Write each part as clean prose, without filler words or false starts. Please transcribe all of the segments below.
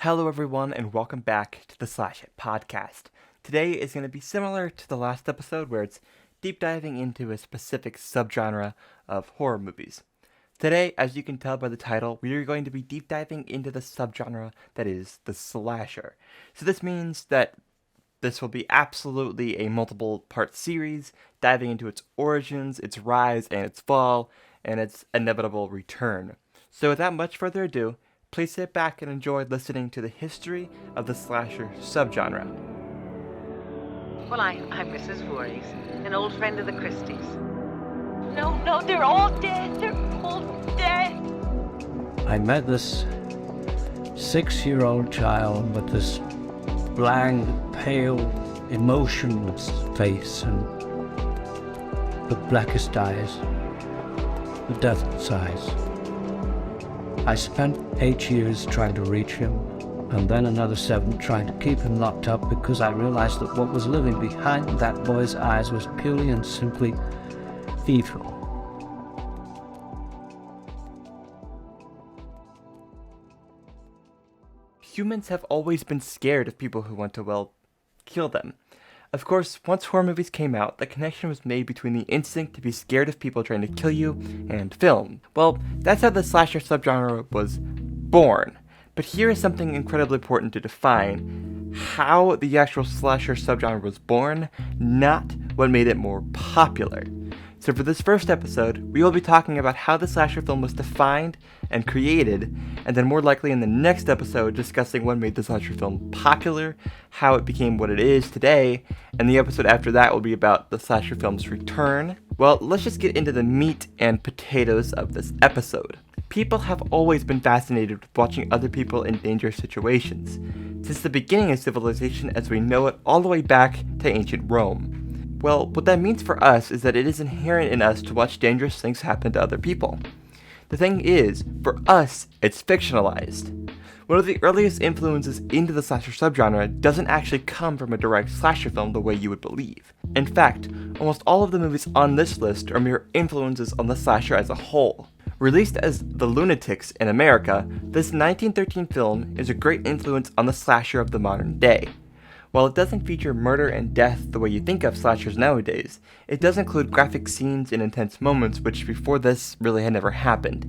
Hello everyone and welcome back to the Slash It podcast. Today is going to be similar to the last episode where it's deep diving into a specific subgenre of horror movies. Today, as you can tell by the title, we are going to be deep diving into the subgenre that is the slasher. So this means that this will be absolutely a multiple part series, diving into its origins, its rise and its fall, and its inevitable return. So without much further ado, please sit back and enjoy listening to the history of the slasher subgenre. Well, I'm Mrs. Voorhees, an old friend of the Christies. No, they're all dead. They're all dead. I met this 6-year-old child with this blank, pale, emotionless face and the blackest eyes, the death's eyes. I spent 8 years trying to reach him, and then another 7 trying to keep him locked up because I realized that what was living behind that boy's eyes was purely and simply evil. Humans have always been scared of people who want to, kill them. Of course, once horror movies came out, the connection was made between the instinct to be scared of people trying to kill you and film. Well, that's how the slasher subgenre was born. But here is something incredibly important to define: how the actual slasher subgenre was born, not what made it more popular. So for this first episode, we will be talking about how the slasher film was defined and created, and then more likely in the next episode discussing what made the slasher film popular, how it became what it is today, and the episode after that will be about the slasher film's return. Well, let's just get into the meat and potatoes of this episode. People have always been fascinated with watching other people in dangerous situations, since the beginning of civilization as we know it all the way back to ancient Rome. Well, what that means for us is that it is inherent in us to watch dangerous things happen to other people. The thing is, for us, it's fictionalized. One of the earliest influences into the slasher subgenre doesn't actually come from a direct slasher film the way you would believe. In fact, almost all of the movies on this list are mere influences on the slasher as a whole. Released as The Lunatics in America, this 1913 film is a great influence on the slasher of the modern day. While it doesn't feature murder and death the way you think of slashers nowadays, it does include graphic scenes and intense moments which before this really had never happened.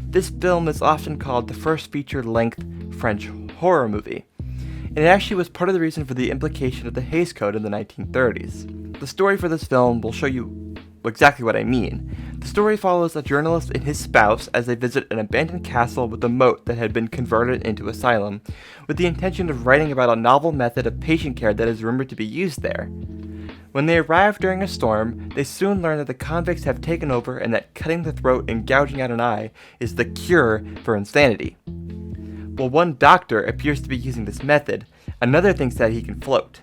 This film is often called the first feature-length French horror movie, and it actually was part of the reason for the implication of the Hays Code in the 1930s. The story for this film will show you exactly what I mean. The story follows a journalist and his spouse as they visit an abandoned castle with a moat that had been converted into asylum, with the intention of writing about a novel method of patient care that is rumored to be used there. When they arrive during a storm, they soon learn that the convicts have taken over and that cutting the throat and gouging out an eye is the cure for insanity. While one doctor appears to be using this method, another thinks that he can float.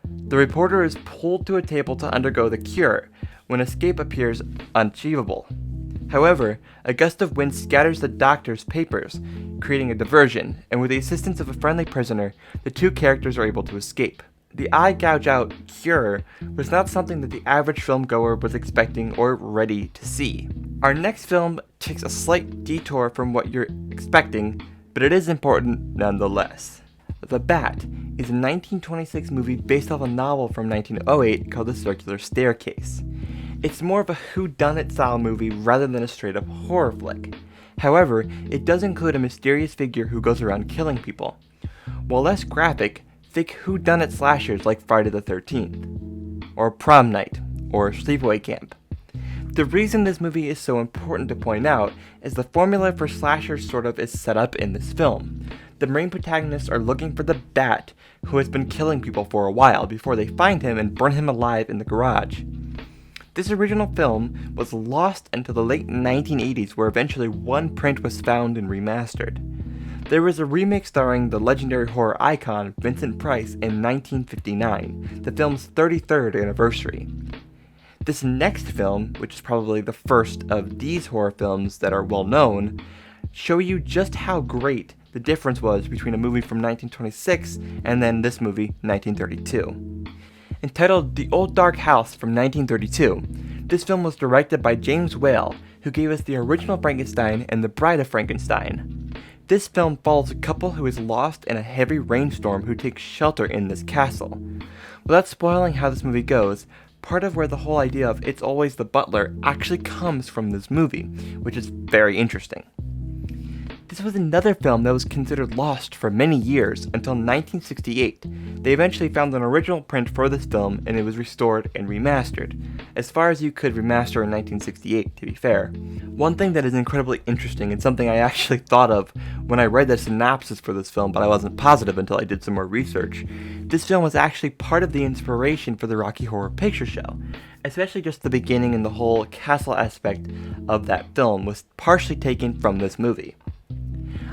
The reporter is pulled to a table to undergo the cure, when escape appears unachievable. However, a gust of wind scatters the doctor's papers, creating a diversion, and with the assistance of a friendly prisoner, the two characters are able to escape. The eye gouge out cure was not something that the average filmgoer was expecting or ready to see. Our next film takes a slight detour from what you're expecting, but it is important nonetheless. The Bat is a 1926 movie based off a novel from 1908 called The Circular Staircase. It's more of a whodunit style movie rather than a straight up horror flick. However, it does include a mysterious figure who goes around killing people. While less graphic, think whodunit slashers like Friday the 13th, or Prom Night, or Sleepaway Camp. The reason this movie is so important to point out is the formula for slashers sort of is set up in this film. The main protagonists are looking for the Bat, who has been killing people for a while before they find him and burn him alive in the garage. This original film was lost until the late 1980s, where eventually one print was found and remastered. There was a remake starring the legendary horror icon Vincent Price in 1959, the film's 33rd anniversary. This next film, which is probably the first of these horror films that are well known, show you just how great the difference was between a movie from 1926 and then this movie, 1932. Entitled The Old Dark House from 1932, this film was directed by James Whale, who gave us the original Frankenstein and The Bride of Frankenstein. This film follows a couple who is lost in a heavy rainstorm who takes shelter in this castle. Without spoiling how this movie goes, part of where the whole idea of It's Always the Butler actually comes from this movie, which is very interesting. This was another film that was considered lost for many years until 1968. They eventually found an original print for this film and it was restored and remastered. As far as you could remaster in 1968, to be fair. One thing that is incredibly interesting and something I actually thought of when I read the synopsis for this film, but I wasn't positive until I did some more research, this film was actually part of the inspiration for the Rocky Horror Picture Show. Especially just the beginning and the whole castle aspect of that film was partially taken from this movie.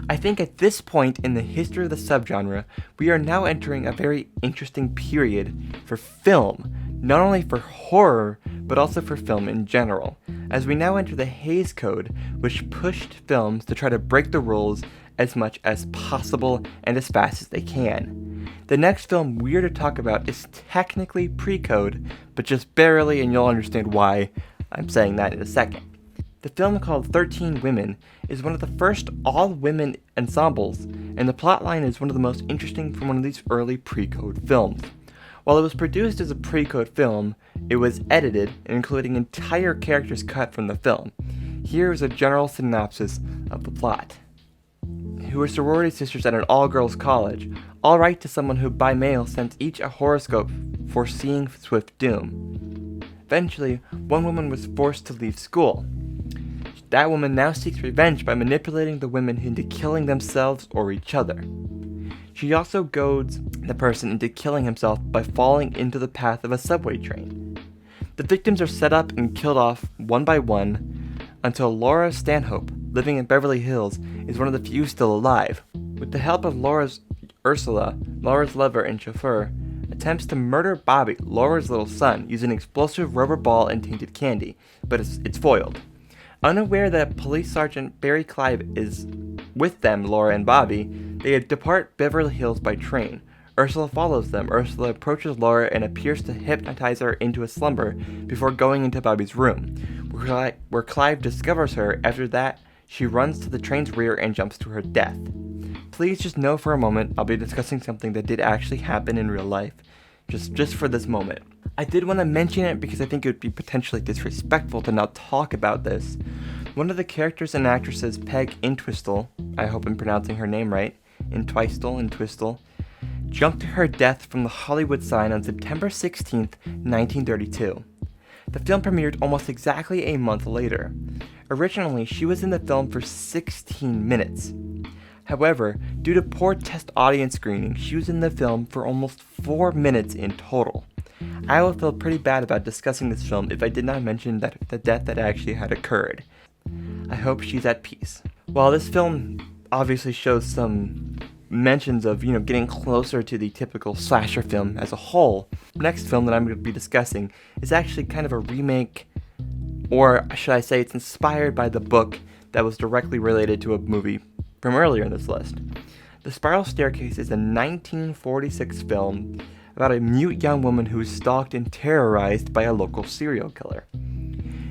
I think at this point in the history of the subgenre, we are now entering a very interesting period for film, not only for horror, but also for film in general, as we now enter the Hays Code, which pushed films to try to break the rules as much as possible and as fast as they can. The next film we're to talk about is technically pre-code, but just barely, and you'll understand why I'm saying that in a second. The film, called 13 Women, is one of the first all-women ensembles, and the plotline is one of the most interesting from one of these early pre-code films. While it was produced as a pre-code film, it was edited, including entire characters cut from the film. Here is a general synopsis of the plot. Who are sorority sisters at an all-girls college, all write to someone who by mail sends each a horoscope foreseeing swift doom. Eventually, one woman was forced to leave school. That woman now seeks revenge by manipulating the women into killing themselves or each other. She also goads the person into killing himself by falling into the path of a subway train. The victims are set up and killed off one by one until Laura Stanhope, living in Beverly Hills, is one of the few still alive. With the help of Ursula, Laura's lover and chauffeur, attempts to murder Bobby, Laura's little son, using an explosive rubber ball and tainted candy, but it's foiled. Unaware that Police Sergeant Barry Clive is with them, Laura and Bobby, they depart Beverly Hills by train. Ursula follows them. Ursula approaches Laura and appears to hypnotize her into a slumber before going into Bobby's room, where Clive discovers her. After that, she runs to the train's rear and jumps to her death. Please just know for a moment I'll be discussing something that did actually happen in real life, just for this moment. I did want to mention it because I think it would be potentially disrespectful to not talk about this. One of the characters and actresses, Peg Entwistle, I hope I'm pronouncing her name right, Entwistle, jumped to her death from the Hollywood sign on September 16th, 1932. The film premiered almost exactly a month later. Originally, she was in the film for 16 minutes. However, due to poor test audience screening, she was in the film for almost 4 minutes in total. I will feel pretty bad about discussing this film if I did not mention that the death that actually had occurred. I hope she's at peace. While this film obviously shows some mentions of, getting closer to the typical slasher film as a whole, the next film that I'm going to be discussing is actually kind of a remake, or should I say it's inspired by the book that was directly related to a movie from earlier in this list. The Spiral Staircase is a 1946 film about a mute young woman who is stalked and terrorized by a local serial killer.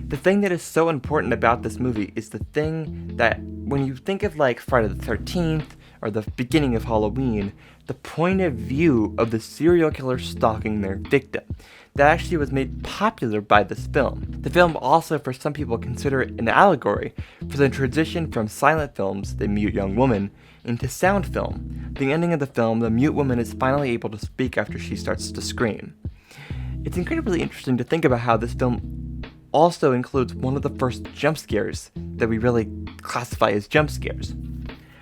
The thing that is so important about this movie is the thing that when you think of like Friday the 13th or the beginning of Halloween, the point of view of the serial killer stalking their victim. That actually was made popular by this film. The film also, for some people, consider it an allegory for the transition from silent films, The Mute Young Woman, into sound film. The ending of the film, the mute woman is finally able to speak after she starts to scream. It's incredibly interesting to think about how this film also includes one of the first jump scares that we really classify as jump scares.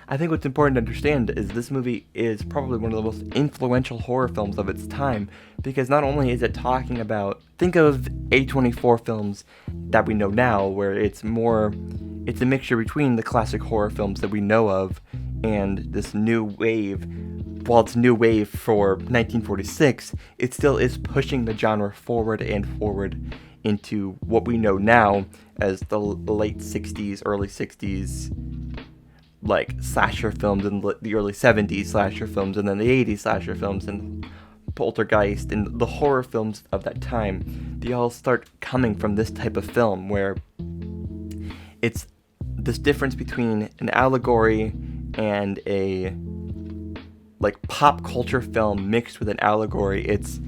I think what's important to understand is this movie is probably one of the most influential horror films of its time, because not only is it talking about, think of A24 films that we know now, where it's a mixture between the classic horror films that we know of and this new wave. While it's new wave for 1946, it still is pushing the genre forward and forward into what we know now as the late 60s, early 60s, like slasher films, and the early 70s slasher films, and then the 80s slasher films, and Poltergeist, and the horror films of that time. They all start coming from this type of film, where it's this difference between an allegory and a like pop culture film mixed with an allegory. It's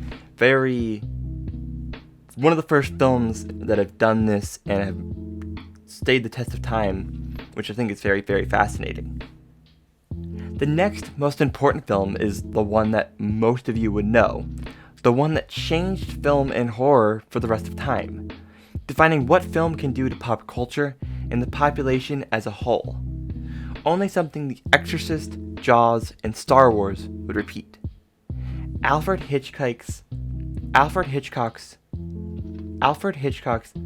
one of the first films that have done this and have stayed the test of time, which I think is very, very fascinating. The next most important film is the one that most of you would know, the one that changed film and horror for the rest of time, defining what film can do to pop culture and the population as a whole. Only something The Exorcist, Jaws, and Star Wars would repeat. Alfred Hitchcock's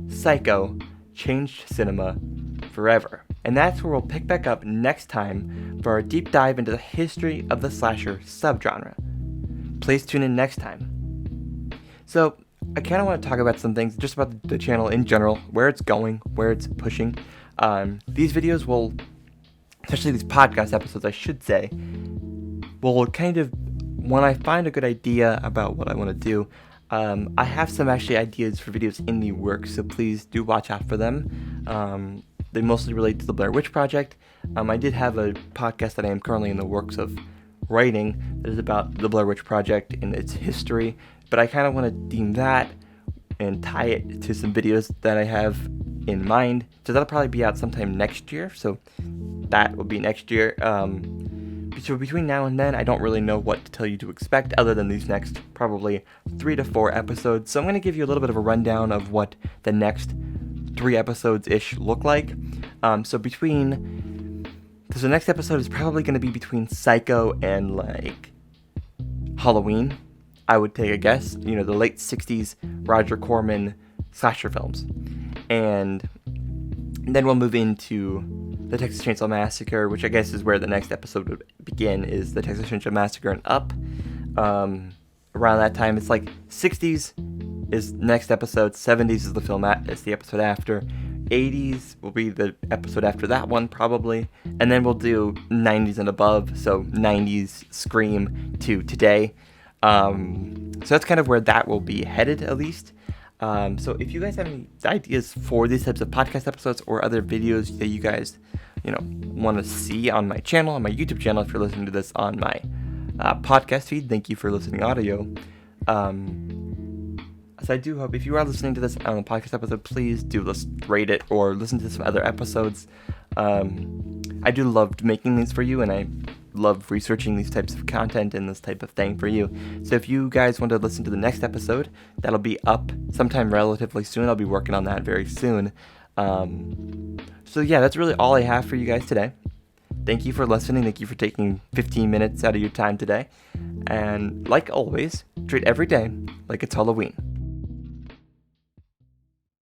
Psycho changed cinema forever. And that's where we'll pick back up next time for our deep dive into the history of the slasher subgenre. Please tune in next time. So, I kind of want to talk about some things just about the channel in general, where it's going, where it's pushing. These videos will, especially these podcast episodes, I should say, will kind of, when I find a good idea about what I want to do, I have some actually ideas for videos in the works, so please do watch out for them. They mostly relate to the Blair Witch Project. I did have a podcast that I am currently in the works of writing that is about the Blair Witch Project and its history, but I kind of want to deem that and tie it to some videos that I have in mind. So that'll probably be out sometime next year, so that will be next year. So between now and then, I don't really know what to tell you to expect other than these next probably 3 to 4 episodes. So I'm going to give you a little bit of a rundown of what the next 3 episodes-ish look like. So the next episode is probably going to be between Psycho and like Halloween, I would take a guess. You know, the late 60s Roger Corman slasher films. And then we'll move into the Texas Chainsaw Massacre, which I guess is where the next episode would begin, is the Texas Chainsaw Massacre and Up. Around that time, it's like 60s is next episode, 70s is the episode after, 80s will be the episode after that one probably, and then we'll do 90s and above, so 90s Scream to today. So that's kind of where that will be headed, at least. So if you guys have any ideas for these types of podcast episodes or other videos that you guys, want to see on my channel, on my YouTube channel, if you're listening to this on my podcast feed, thank you for listening audio. So I do hope if you are listening to this on the podcast episode, please do rate it or listen to some other episodes. I do love making these for you, and I love researching these types of content and this type of thing for you. So if you guys want to listen to the next episode, that'll be up sometime relatively soon. I'll be working on that very soon. So yeah, that's really all I have for you guys today. Thank you for listening. Thank you for taking 15 minutes out of your time today. And like always, treat every day like it's Halloween.